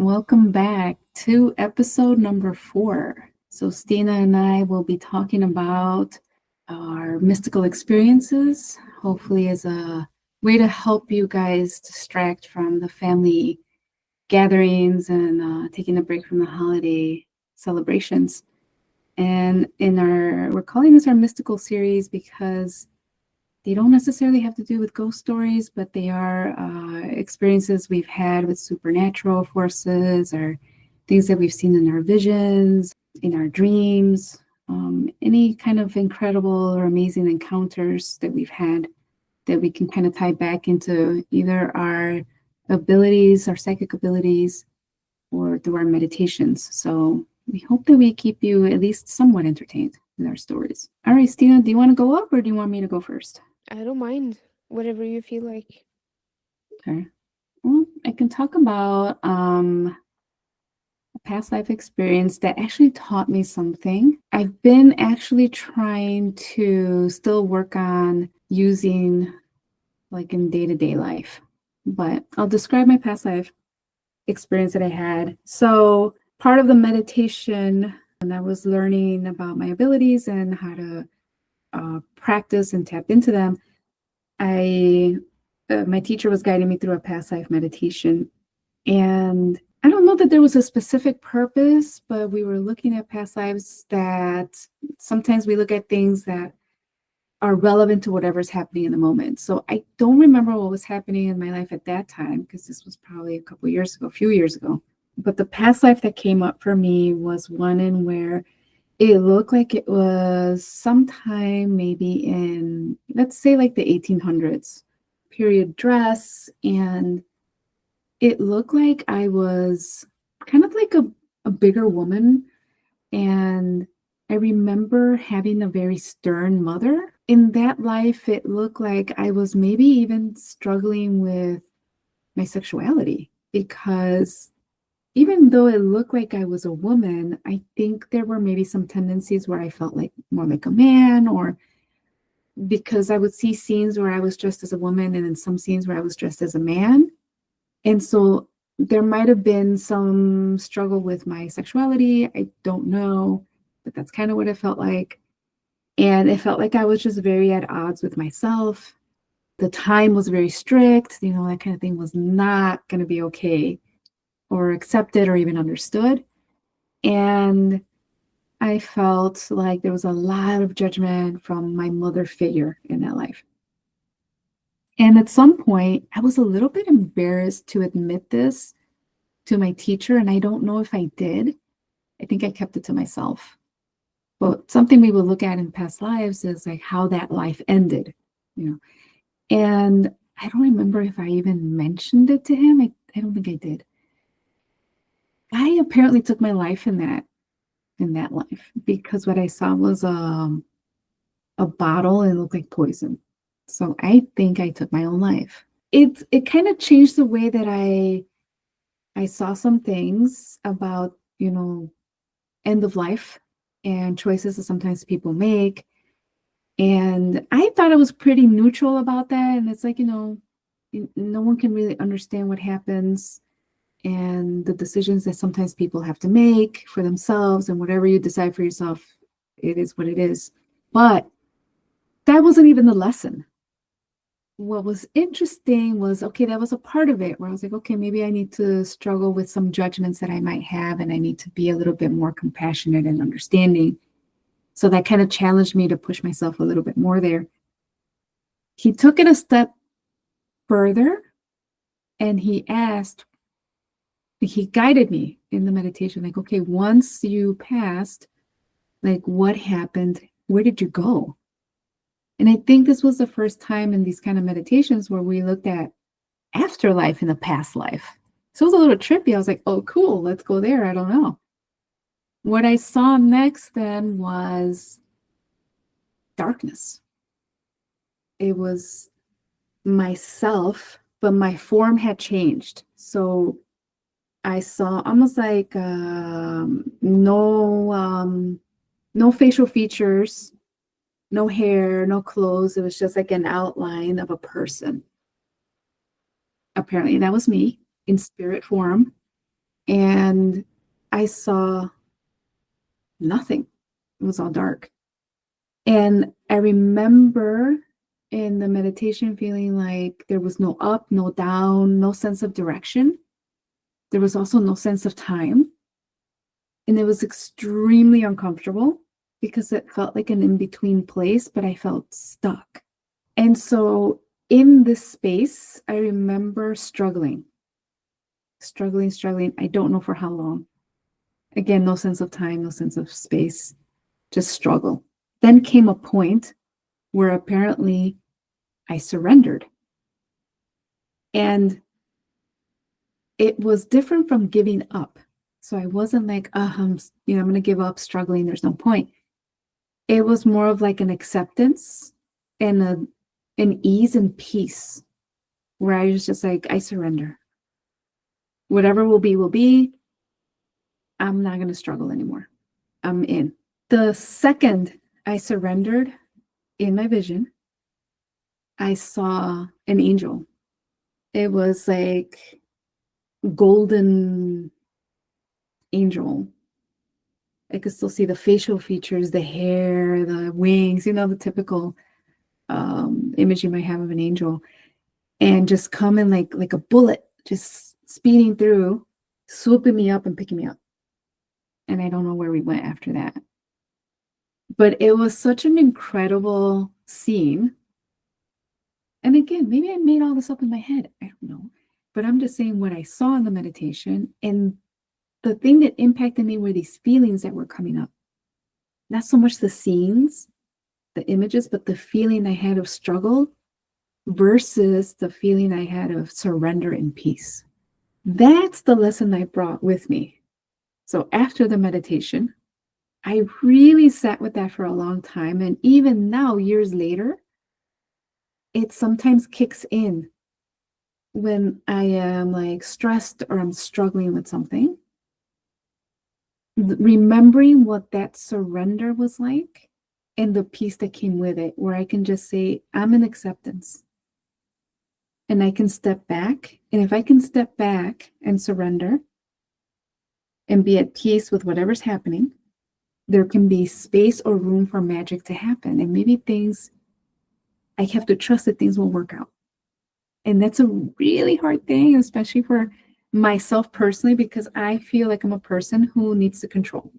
Welcome back to episode number 4. So, Stine and I will be talking about our mystical experiences, hopefully, as a way to help you guys distract from the family gatherings and taking a break from the holiday celebrations. And we're calling this our mystical series because they don't necessarily have to do with ghost stories, but they are experiences we've had with supernatural forces or things that we've seen in our visions, in our dreams, any kind of incredible or amazing encounters that we've had that we can kind of tie back into either our abilities, our psychic abilities, or through our meditations. So we hope that we keep you at least somewhat entertained with our stories. All right, Stina, do you want to go up or do you want me to go first? I don't mind. Whatever you feel like. Okay. Well, I can talk about a past life experience that actually taught me something. I've been actually trying to still work on using like in day-to-day life, but I'll describe my past life experience that I had. So part of the meditation, and I was learning about my abilities and how to practice and tap into them. I My teacher was guiding me through a past life meditation, and I don't know that there was a specific purpose, but we were looking at past lives that sometimes we look at things that are relevant to whatever's happening in the moment. So I don't remember what was happening in my life at that time because this was probably a couple years ago, a few years ago. But the past life that came up for me was one in where it looked like it was sometime maybe in, let's say, like the 1800s, period dress. And it looked like I was kind of like a bigger woman. And I remember having a very stern mother. In that life, it looked like I was maybe even struggling with my sexuality because even though it looked like I was a woman, I think there were maybe some tendencies where I felt like more like a man, or because I would see scenes where I was dressed as a woman and then some scenes where I was dressed as a man. And so there might have been some struggle with my sexuality. I don't know, but that's kind of what it felt like. And it felt like I was just very at odds with myself. The time was very strict, that kind of thing was not going to be okay or accepted or even understood. And I felt like there was a lot of judgment from my mother figure in that life. And at some point, I was a little bit embarrassed to admit this to my teacher, and I don't know if I did. I think I kept it to myself. But something we will look at in past lives is like how that life ended, you know. And I don't remember if I even mentioned it to him. I don't think I did. I apparently took my life in that life because what I saw was a bottle and it looked like poison. So I think I took my own life. It kind of changed the way that I saw some things about, end of life and choices that sometimes people make. And I thought I was pretty neutral about that. And it's like, no one can really understand what happens and the decisions that sometimes people have to make for themselves. And whatever you decide for yourself, it is what it is. But that wasn't even the lesson. What was interesting was, okay, that was a part of it where I was like, okay, maybe I need to struggle with some judgments that I might have, and I need to be a little bit more compassionate and understanding. So that kind of challenged me to push myself a little bit more there. He took it a step further and he guided me in the meditation, like, okay, once you passed, like, what happened? Where did you go? And I think this was the first time in these kind of meditations where we looked at afterlife in the past life. So it was a little trippy. I was like, oh, cool, let's go there. I don't know. What I saw next then was darkness. It was myself, but my form had changed. So I saw almost like no facial features, no hair, no clothes. It was just like an outline of a person. Apparently, that was me in spirit form. and I saw nothing. It was all dark. And I remember in the meditation feeling like there was no up, no down, no sense of direction. There was also no sense of time. And it was extremely uncomfortable because it felt like an in between place, but I felt stuck. And so in this space, I remember struggling. I don't know for how long. Again, no sense of time, no sense of space, just struggle. Then came a point where apparently I surrendered. And it was different from giving up. So I wasn't like, I'm going to give up struggling. There's no point. It was more of like an acceptance and an ease and peace where I was just like, I surrender. Whatever will be, will be. I'm not going to struggle anymore. I'm in. The second I surrendered in my vision, I saw an angel. It was like golden angel. I could still see the facial features, the hair, the wings, the typical image you might have of an angel, and just coming like a bullet, just speeding through, swooping me up and picking me up. And I don't know where we went after that. But it was such an incredible scene. And again, maybe I made all this up in my head. I don't know. But I'm just saying what I saw in the meditation. And the thing that impacted me were these feelings that were coming up. Not so much the scenes, the images, but the feeling I had of struggle versus the feeling I had of surrender and peace. That's the lesson I brought with me. So after the meditation, I really sat with that for a long time. And even now, years later, it sometimes kicks in when I am like stressed or I'm struggling with something. Remembering what that surrender was like and the peace that came with it, where I can just say, I'm in acceptance. And I can step back. And if I can step back and surrender and be at peace with whatever's happening, there can be space or room for magic to happen. And maybe I have to trust that things will work out. And that's a really hard thing, especially for myself personally, because I feel like I'm a person who needs to control.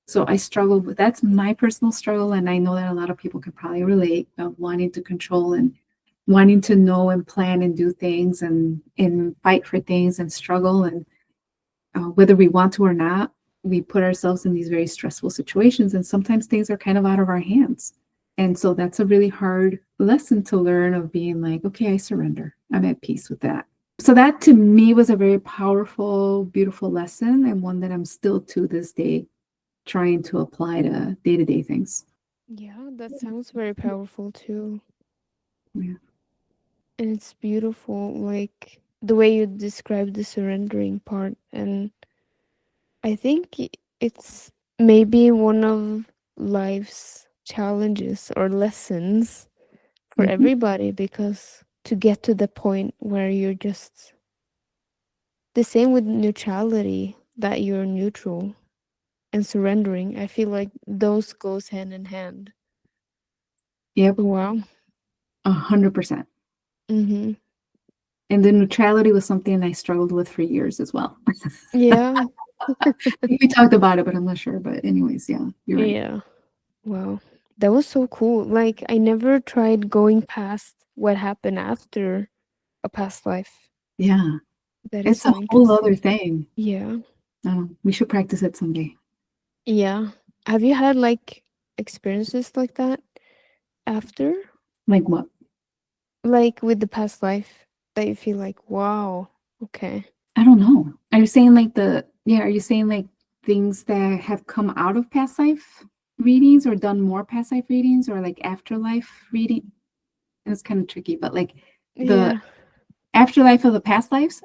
So I struggle with, that's my personal struggle. And I know that a lot of people can probably relate of wanting to control and wanting to know and plan and do things and fight for things and struggle. And whether we want to or not, we put ourselves in these very stressful situations. And sometimes things are kind of out of our hands. And so that's a really hard lesson to learn of being like, okay, I surrender. I'm at peace with that. So that to me was a very powerful, beautiful lesson, and one that I'm still to this day trying to apply to day-to-day things. Yeah, that sounds very powerful too. Yeah. And it's beautiful, like the way you describe the surrendering part. And I think it's maybe one of life's challenges or lessons for Mm-hmm. everybody, because to get to the point where you're just the same with neutrality, that you're neutral and surrendering, I feel like those goes hand in hand. Yep. Wow. 100%. Mm-hmm. And the neutrality was something I struggled with for years as well. Yeah. We talked about it, but I'm not sure. But anyways, yeah, you're right. Yeah. Wow. That was so cool. Like, I never tried going past what happened after a past life. Yeah, That is it's a so whole other interesting. thing. Yeah. We should practice it someday. Yeah. Have you had like experiences like that after? Like what? Like with the past life that you feel like, wow, okay. I don't know. Are you saying like are you saying like things that have come out of past life readings or done more past life readings or like afterlife reading? It's kind of tricky, but like the Yeah. afterlife of the past lives?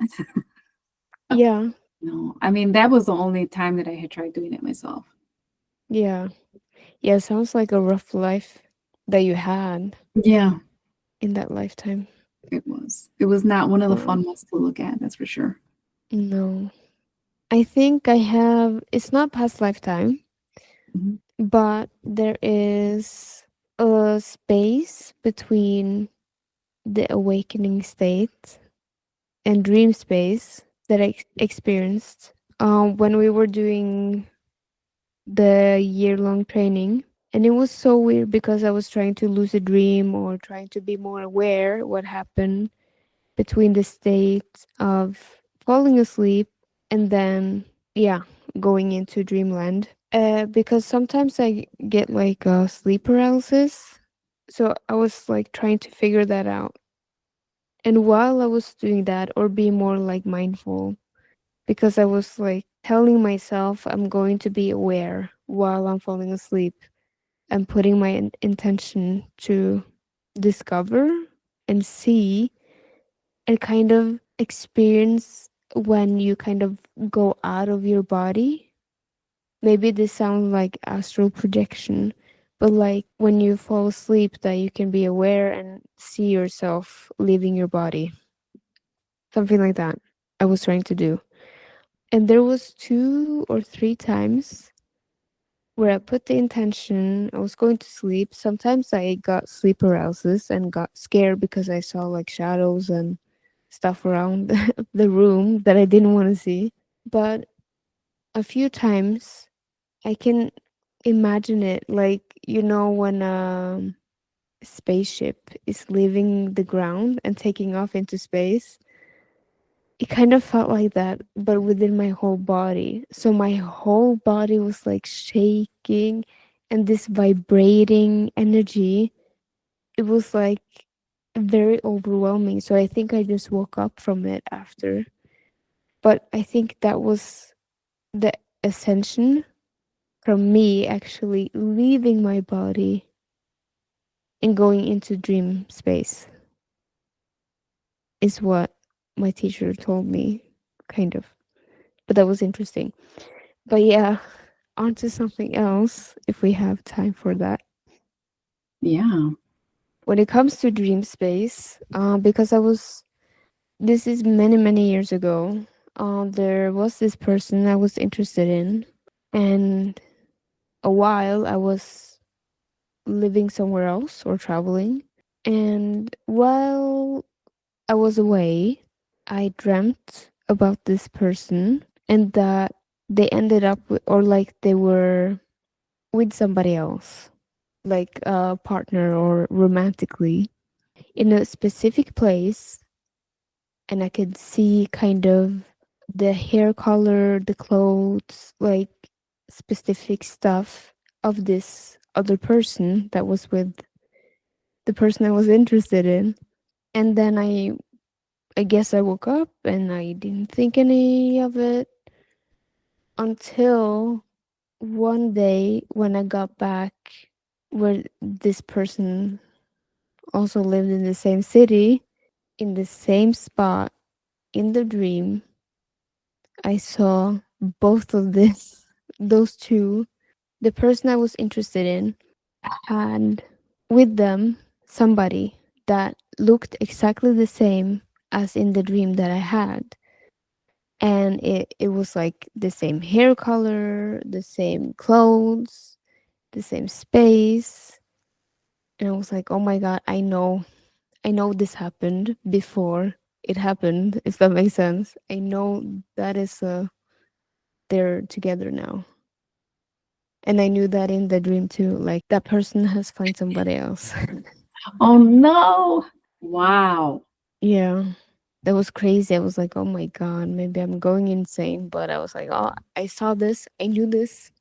Yeah. No, I mean, that was the only time that I had tried doing it myself. Yeah. Yeah. Sounds like a rough life that you had Yeah, in that lifetime. it was. It was not one of the Wow. fun ones to look at, that's for sure. No. I think I have, it's not past lifetime, Mhm. but there is a space between the awakening state and dream space that I experienced when we were doing the year long training. And it was so weird because I was trying to lucid dream or trying to be more aware what happened between the state of falling asleep and then, yeah, going into dreamland. Because sometimes I get like sleep paralysis. So I was like trying to figure that out. And while I was doing that, or be more like mindful, because I was like telling myself I'm going to be aware while I'm falling asleep and putting my intention to discover and see and kind of experience when you kind of go out of your body. Maybe this sounds like astral projection, but like when you fall asleep, that you can be aware and see yourself leaving your body. Something like that I was trying to do. And there was 2 or 3 times where I put the intention, I was going to sleep. Sometimes I got sleep paralysis and got scared because I saw like shadows and stuff around the room that I didn't want to see. But a few times I can imagine it like, when a spaceship is leaving the ground and taking off into space. It kind of felt like that, but within my whole body. So my whole body was like shaking and this vibrating energy. It was like very overwhelming. So I think I just woke up from it after. But I think that was the ascension from me actually leaving my body and going into dream space, is what my teacher told me, kind of. But that was interesting. But yeah, on to something else if we have time for that. Yeah. When it comes to dream space, because this is many, many years ago, there was this person I was interested in, and a while I was living somewhere else or traveling. And while I was away, I dreamt about this person and that they ended up with, or like they were with somebody else, like a partner or romantically, in a specific place. And I could see kind of the hair color, the clothes, like specific stuff of this other person that was with the person I was interested in. And then I guess I woke up and I didn't think any of it until one day when I got back where this person also lived in the same city, in the same spot, in the dream. I saw both of those two. The person I was interested in had with them somebody that looked exactly the same as in the dream that I had. And it was like the same hair color, the same clothes, the same space. And I was like, oh my God, I know this happened before it happened, if that makes sense. I know that is they're together now. And I knew that in the dream too, like that person has found somebody else. Oh no. Wow. Yeah. That was crazy. I was like, oh my God, maybe I'm going insane. But I was like, oh, I saw this. I knew this.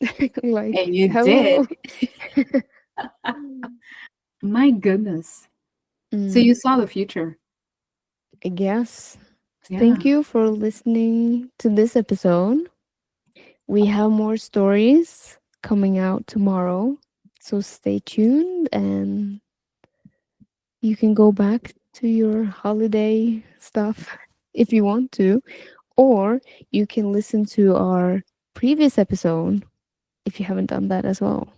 And Like, you did. hello. My goodness. So Mm, you saw the future. I guess. Thank Yeah. you for listening to this episode. We have more stories coming out tomorrow. So stay tuned and you can go back to your holiday stuff if you want to, or you can listen to our previous episode if you haven't done that as well.